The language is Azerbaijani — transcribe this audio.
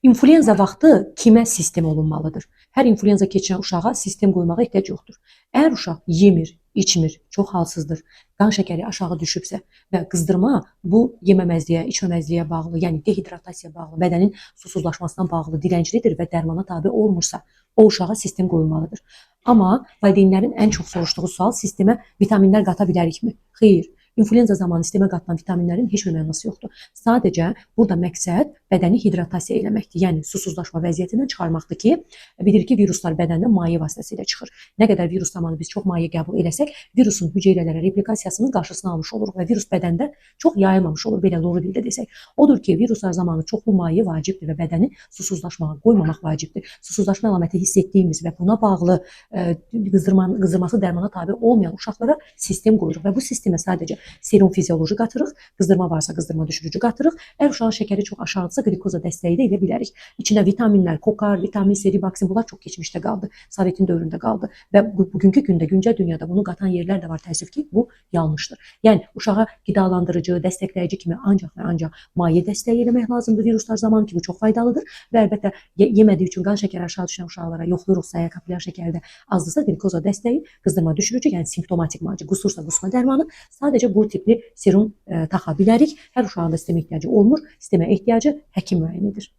İnfluenza vaxtı kimə sistem olunmalıdır? Hər influenza keçirən uşağa sistem qoymağa ehtiyac yoxdur. Əgər uşaq yemir, içmir, çox halsızdır, qan şəkəri aşağı düşübsə və qızdırma bu yeməməzliyə, içməməzliyə bağlı, yəni dehidratasiyaya bağlı, bədənin susuzlaşmasına bağlı dirənclidir və dərmana tabe olmursa, o uşağa sistem qoyulmalıdır. Amma valideynlərin ən çox soruşduğu sual sistemə vitaminlər qata bilərikmi? Xeyr. İnfluenza zamanı sistemə qatılan vitaminlərin heç bir mənası yoxdur. Sadəcə burada məqsəd bədəni hidratasiya eləməkdir. Yəni susuzlaşma vəziyyətindən çıxarmaqdır ki, bilirik ki, viruslar bədəndən maye vasitəsilə çıxır. Nə qədər virus zamanı biz çox maye qəbul eləsək, virusun hüceyrələrə replikasiyasının qarşısını almış oluruq və virus bədəndə çox yayılmamış olur, belə loru dildə desək. Odur ki, viruslar zamanı çoxlu maye vacibdir və bədəni susuzlaşmağa qoymamaq vacibdir. Susuzlaşma əlaməti hiss etdiyimiz və buna bağlı qızdırması dərmana tabe olmayan uşaqlara sistem qoyuruq və bu sistemə sadəcə serum fizioloji qatırıq, qızdırma varsa qızdırma düşürücü qatırıq. Əgər uşağın şəkəri çox aşağıdırsa glikoza dəstəyi də edə bilərik. İçində vitaminlər, kokar, vitamin C, ribaksin bunlar çox keçmişdə qaldı. Sovetin dövründə qaldı və bugünkü gündə, güncə dünyada bunu qatan yerlər də var, təəssüf ki, bu yanlışdır. Yəni uşağa qidalandırıcı, dəstəkləyici kimi ancaq və ancaq maye dəstəyi eləmək lazımdır viruslar zamanı ki, bu çox faydalıdır və əlbəttə yemədiyi üçün qan şəkəri aşağı düşən uşaqlara yoxlayırıqsa, kapilyar şəkərdə azdırsa glikoza dəstəyi, qızdırma düşürücü, yəni simptomatik müalicə, qusursa qusma dərmanı, sadəcə bu tipli serum taxa bilərik. Hər uşağın da sistemə ehtiyacı olmur. Sistemə ehtiyacı həkim müəyyən edir.